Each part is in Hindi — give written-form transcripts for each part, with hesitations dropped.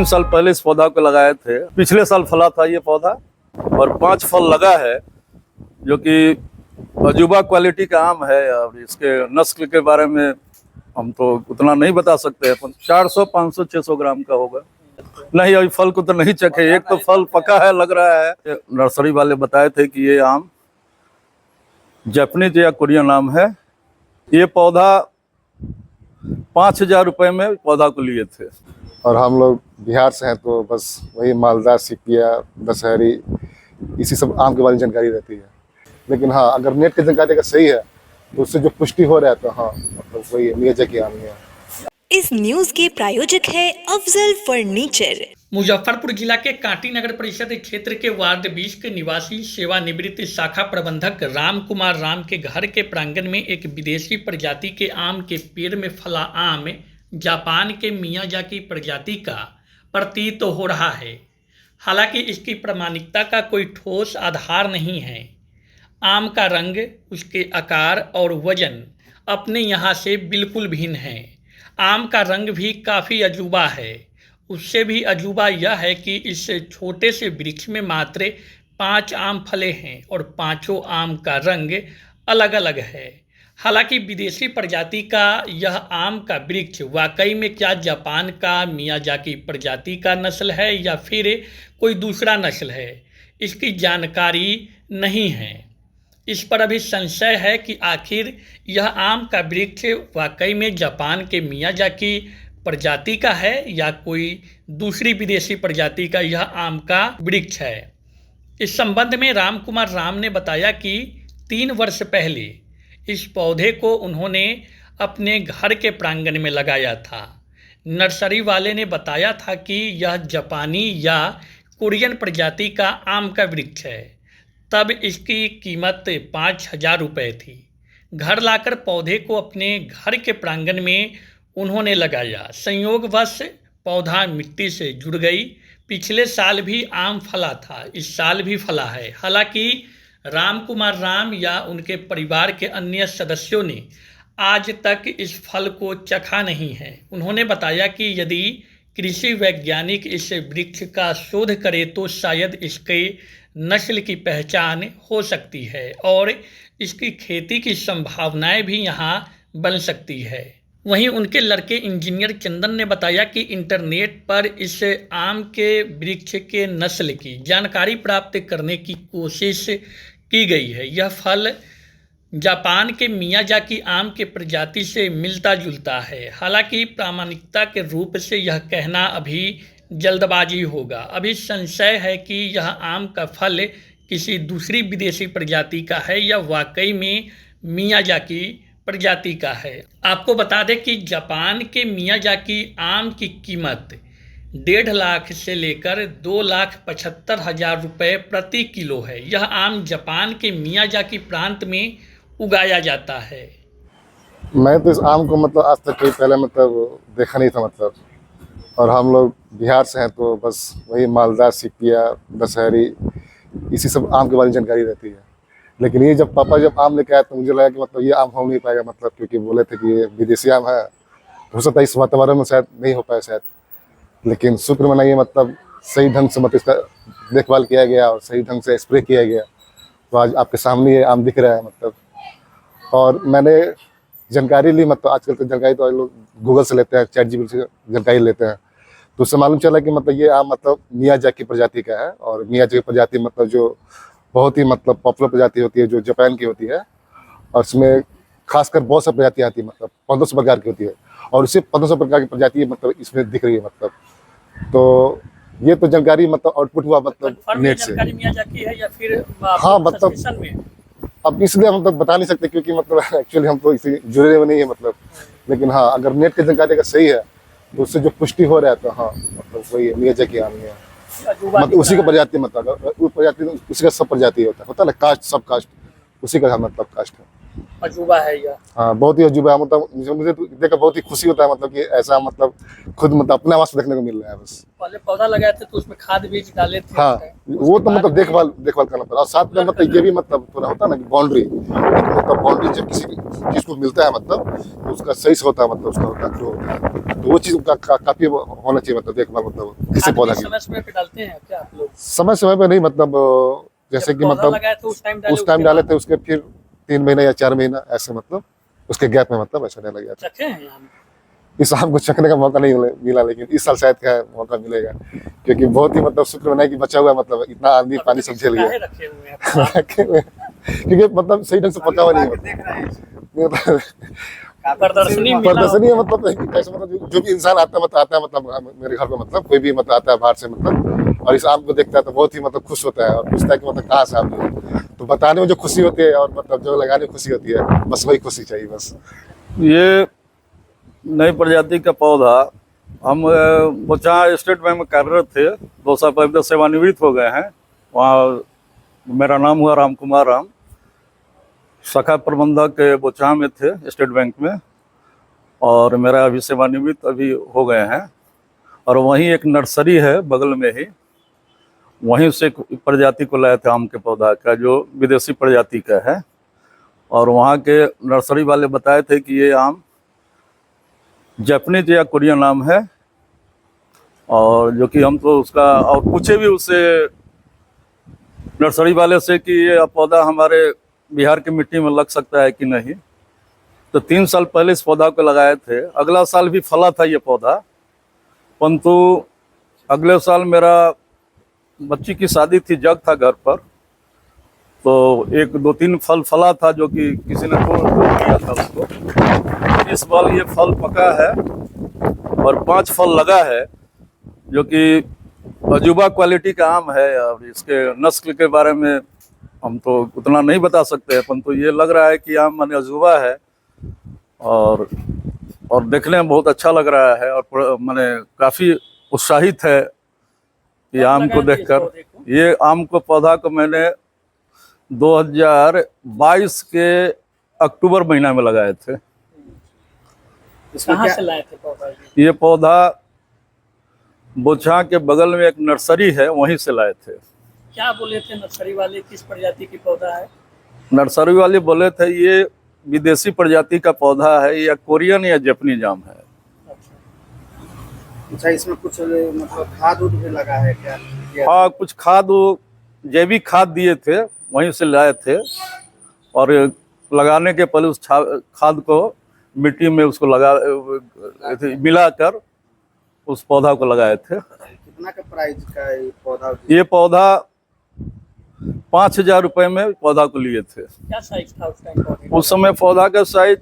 3 साल पहले इस पौधा को लगाए थे। पिछले साल फला था ये पौधा और 5 फल लगा है, जो कि अजूबा क्वालिटी का आम है। और इसके नस्ल के बारे में हम तो उतना नहीं बता सकते हैं, 400, 500, 600 ग्राम का होगा। नहीं, अभी फल को तो नहीं चखे। एक तो फल पका है लग रहा है। नर्सरी वाले बताए थे कि ये आम जापानीज या कोरियन आम है। ये पौधा 5,000 रुपए में पौधा को लिए थे। और हम लोग बिहार से हैं, तो बस वही मालदा, सिपिया, दशहरी, इसी सब आम के बारे में जानकारी रहती है। लेकिन हाँ, अगर नेट की जानकारी अगर सही है तो उससे जो पुष्टि हो रहा है, तो हाँ मतलब वही मियाजाकी आम है। इस न्यूज के प्रायोजक है अफजल फर्नीचर। मुजफ्फरपुर जिला के कांटी नगर परिषद क्षेत्र के वार्ड 20 के निवासी सेवानिवृत्त शाखा प्रबंधक राम कुमार राम के घर के प्रांगण में एक विदेशी प्रजाति के आम के पेड़ में फला आम जापान के मियाजाकी प्रजाति का प्रतीत हो रहा है। हालांकि इसकी प्रामाणिकता का कोई ठोस आधार नहीं है। आम का रंग, उसके आकार और वजन अपने यहाँ से बिल्कुल भिन्न है। आम का रंग भी काफ़ी अजूबा है। उससे भी अजूबा यह है कि इस छोटे से वृक्ष में मात्र 5 आम फले हैं और पांचों आम का रंग अलग अलग है। हालांकि विदेशी प्रजाति का यह आम का वृक्ष वाकई में क्या जापान का मियाजाकी प्रजाति का नस्ल है या फिर कोई दूसरा नस्ल है, इसकी जानकारी नहीं है। इस पर अभी संशय है कि आखिर यह आम का वृक्ष वाकई में जापान के मियाजाकी प्रजाति का है या कोई दूसरी विदेशी प्रजाति का यह आम का वृक्ष है। इस संबंध में राम कुमार राम ने बताया कि 3 वर्ष पहले इस पौधे को उन्होंने अपने घर के प्रांगण में लगाया था। नर्सरी वाले ने बताया था कि यह जापानी या कोरियन प्रजाति का आम का वृक्ष है। तब इसकी कीमत 5,000 रुपये थी। घर लाकर पौधे को अपने घर के प्रांगण में उन्होंने लगाया। संयोगवश पौधा मिट्टी से जुड़ गई। पिछले साल भी आम फला था, इस साल भी फला है। हालांकि राम कुमार राम या उनके परिवार के अन्य सदस्यों ने आज तक इस फल को चखा नहीं है। उन्होंने बताया कि यदि कृषि वैज्ञानिक इस वृक्ष का शोध करे तो शायद इसके नस्ल की पहचान हो सकती है और इसकी खेती की संभावनाएं भी यहाँ बन सकती है। वहीं उनके लड़के इंजीनियर चंदन ने बताया कि इंटरनेट पर इस आम के वृक्ष के नस्ल की जानकारी प्राप्त करने की कोशिश की गई है। यह फल जापान के मियाजाकी आम के प्रजाति से मिलता जुलता है। हालांकि प्रामाणिकता के रूप से यह कहना अभी जल्दबाजी होगा। अभी संशय है कि यह आम का फल किसी दूसरी विदेशी प्रजाति का है या वाकई में मियाजाकी प्रजाति का है। आपको बता दें कि जापान के मियाजाकी आम की कीमत 1.5 लाख से लेकर 2,75,000 रुपये प्रति किलो है। यह आम जापान के मियाजाकी प्रांत में उगाया जाता है। मैं तो इस आम को मतलब आज तक कहीं पहले मतलब देखा नहीं था मतलब। और हम लोग बिहार से हैं, तो बस वही मालदा, सिपिया, दशहरी, इसी सब आम के बारे में जानकारी रहती है। लेकिन ये जब पापा आम लेके आए तो मुझे लगा कि मतलब ये आम हो नहीं पाएगा मतलब, क्योंकि बोले थे कि ये विदेशी आम है, हो सकता है इस वातावरण में शायद नहीं हो पाए शायद। लेकिन शुक्र मनाइए मतलब सही ढंग से मतलब इसका देखभाल किया गया और सही ढंग से स्प्रे किया गया, तो आज आपके सामने ये आम दिख रहा है मतलब। और मैंने जानकारी ली मतलब, आजकल तो जानकारी तो लोग गूगल से लेते हैं, ChatGPT से जानकारी लेते हैं, तो उससे मालूम चला कि मतलब ये आम मतलब मियाजाकी प्रजाति का है। और मियाजाकी प्रजाति मतलब जो बहुत ही मतलब पॉपुलर प्रजाति होती है, जो जापान की होती है। और इसमें खासकर बहुत सा प्रजाति आती है, मतलब 1500 प्रकार की होती है। और उसी 1500 प्रकार की प्रजाति मतलब इसमें दिख रही है मतलब। तो ये तो जानकारी मतलब आउटपुट हुआ मतलब नेट से। मियाजाकी है या फिर हाँ मतलब अब इसलिए हम मतलब बता नहीं सकते, क्योंकि मतलब एक्चुअली हम तो इसे जुड़े हुए नहीं है मतलब। लेकिन हाँ, अगर नेट की जानकारी अगर सही है तो उससे जो पुष्टि हो रहा है, तो हाँ मतलब वही मियाजाकी आम है। मतलब उसी का प्रजाति मतलब वो प्रजाति उसी का सब प्रजाति होता है ना, कास्ट, सब कास्ट उसी का मतलब कास्ट है। अजूबा है यह। हाँ, बहुत ही अजूबा है। मतलब मुझे तो देखकर बहुत ही खुशी होता है, मतलब कि ऐसा मतलब खुद मतलब अपने आवाज देखने को मिल रहा है बस। पहले पौधा लगाए थे तो उसमें खाद बीज डाले थे। हाँ, वो तो मतलब देखभाल करना पड़ा। और साथ में मतलब ये भी मतलब थोड़ा होता है ना कि बाउंड्री, मतलब बाउंड्री जब किसी चीज को मिलता है मतलब तो उसका सही से होता है, मतलब उसका होता है तो वो चीज काफी होना चाहिए, मतलब देखभाल मतलब किसी पौधा की। समय समय पे डालते हैं क्या आप लोग? समय समय पे नहीं, मतलब जैसे कि मतलब लगाए तो उस टाइम डाले थे, उसके फिर 3 महीना या 4 महीना ऐसे मतलब उसके गैप में मतलब ऐसा नहीं लगा था। चखे हैं यहाँ? इस आम को चखने का मौका नहीं मिला, लेकिन इस साल शायद का मौका मिलेगा, क्योंकि बहुत ही मतलब शुक्र मनाए कि बचा हुआ, मतलब इतना आंधी पानी सब झेल गया रखे हुए हैं क्योंकि मतलब सही ढंग से पका हुआ नहीं है। प्रदर्शनी है मतलब कैसे, मतलब जो भी इंसान आता है मतलब मेरे घर पे, मतलब कोई भी मतलब आता है बाहर से मतलब, और इस आम को देखता है तो बहुत ही मतलब खुश होता है और पूछता है कि मतलब कहाँ से आम है। तो बताने में जो खुशी होती है और मतलब जो लगाने में खुशी होती है, बस वही खुशी चाहिए बस। ये नई प्रजाति का पौधा हम जहाँ स्टेट बैंक में कार्यरत थे, 2 साल पहले सेवानिवृत्त हो गए हैं। वहाँ मेरा नाम हुआ राम कुमार राम, शाखा प्रबंधक बोचहा में थे स्टेट बैंक में, और मेरा अभी सेवानिवृत्त अभी हो गए हैं। और वहीं एक नर्सरी है बगल में ही, वहीं से एक प्रजाति को लाए थे आम के पौधा का, जो विदेशी प्रजाति का है। और वहाँ के नर्सरी वाले बताए थे कि ये आम जापानीज या कोरियन आम है, और जो कि हम तो उसका और पूछे भी उससे नर्सरी वाले से कि ये पौधा हमारे बिहार की मिट्टी में लग सकता है कि नहीं। तो 3 साल पहले इस पौधा को लगाए थे। अगला साल भी फला था ये पौधा, परंतु अगले साल मेरा बच्ची की शादी थी, जग था घर पर, तो 1-2-3 फल फला था जो कि किसी ने तोड़ दिया था उसको। इस बार ये फल पका है और 5 फल लगा है, जो कि अजूबा क्वालिटी का आम है। और इसके नस्ल के बारे में हम तो उतना नहीं बता सकते हैं, परंतु ये लग रहा है कि आम माने अजूबा है और देखने में बहुत अच्छा लग रहा है, और माने काफ़ी उत्साहित है ये आम को देखकर। ये आम को पौधा को मैंने 2022 के अक्टूबर महीना में लगाए थे। कहाँ से लाए थे पौधा? ये पौधा बोचहा के बगल में एक नर्सरी है, वहीं से लाए थे। क्या बोले थे नर्सरी वाले, किस प्रजाति की पौधा है? नर्सरी वाले बोले थे ये विदेशी प्रजाति का पौधा है, या कोरियन या जापानीज आम है। अच्छा, इसमें कुछ मतलब खाद उद भी लगा है क्या? हाँ, कुछ खाद, जैविक खाद दिए थे, वहीं से लाए थे। और लगाने के पहले उस खाद को मिट्टी में उसको मिलाकर उस पौधा को लगाए थे। कितना का प्राइस का ये पौधा? ये पौधा 5,000 रुपये में पौधा को लिए थे। क्या साइज था उस टाइम? उस समय पौधा का साइज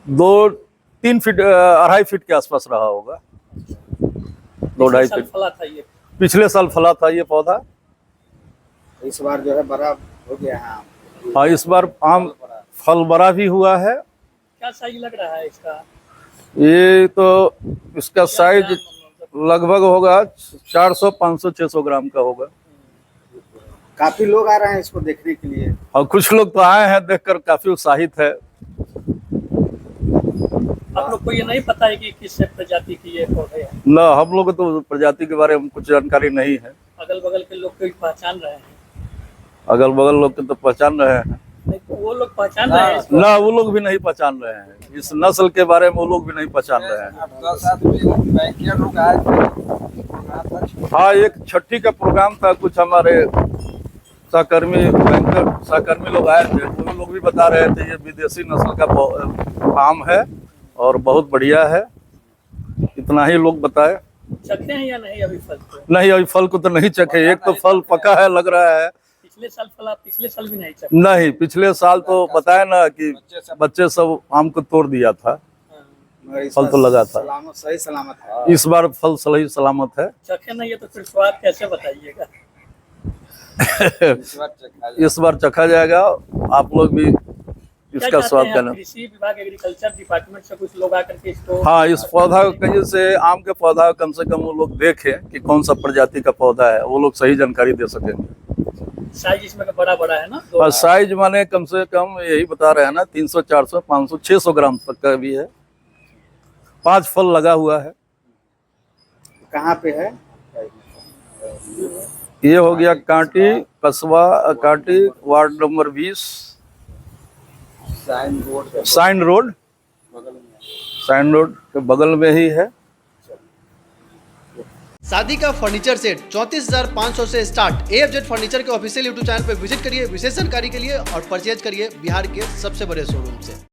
2-3 फीट 2.5 फीट के आसपास रहा होगा। 2-2.5 फीट फला था ये? पिछले साल फला था ये पौधा। इस बार जो है बड़ा हो गया है। हाँ, इस बार आम फल बड़ा भी हुआ है। क्या साइज लग रहा है इसका? ये तो इसका साइज लगभग होगा 400, 500, 600 ग्राम का होगा। काफी लोग आ रहे हैं इसको देखने के लिए, और कुछ लोग तो आए हैं, देखकर काफी उत्साहित है। आप लोग को ये नहीं पता है कि किस प्रजाति की ये पौधे हैं? न, हम लोग को तो प्रजाति के बारे में कुछ जानकारी नहीं है। अगल बगल के लोग कोई पहचान रहे हैं? अगल बगल लोग तो पहचान रहे हैं। नहीं, तो वो लोग पहचान रहे हैं इसको? ना, वो लोग भी नहीं पहचान रहे हैं। इस नस्ल के बारे में वो लोग भी नहीं पहचान रहे हैं। हाँ, एक छठी का प्रोग्राम था, कुछ हमारे सहकर्मी लोग आए थे, वो लोग भी बता रहे थे ये विदेशी नस्ल का आम है और बहुत बढ़िया है। इतना ही लोग बताए। चखे हैं या नहीं अभी फल को? नहीं, अभी फल को तो नहीं चखे। एक तो फल पका है लग रहा है। पिछले साल फला, पिछले साल भी नहीं चखा? नहीं, पिछले साल तो बताया ना कि बच्चे सब आम को तोड़ दिया था, फल तो लगा था। सही सलामत है। इस बार फल सही सलामत है। चखे नहीं है तो फिर स्वाद कैसे बताइएगा? इस बार चखा जाएगा, आप लोग भी इसका स्वाद करना। कृषि विभाग, एग्रीकल्चर डिपार्टमेंट से कुछ लोग आकर के इसको, हाँ, इस पौधा कहीं से आम के पौधा कम से कम वो लोग देखें कि कौन सा प्रजाति का पौधा है, वो लोग सही जानकारी दे सकेंगे। साइज इसमें का बड़ा बड़ा है ना, और साइज माने कम से कम यही बता रहे हैं ना, 300, 400, 500, 600 ग्राम तक का भी है। 5 फल लगा हुआ है। कहाँ पे है? ये हो गया कांटी, कस्बा कांटी, वार्ड नंबर 20, साइन रोड के बगल में ही है। शादी का फर्नीचर सेट 34,500 से स्टार्ट। AFZ फर्नीचर के ऑफिशियल यूट्यूब चैनल पर विजिट करिए विशेष जानकारी के लिए और परचेज करिए बिहार के सबसे बड़े शोरूम से।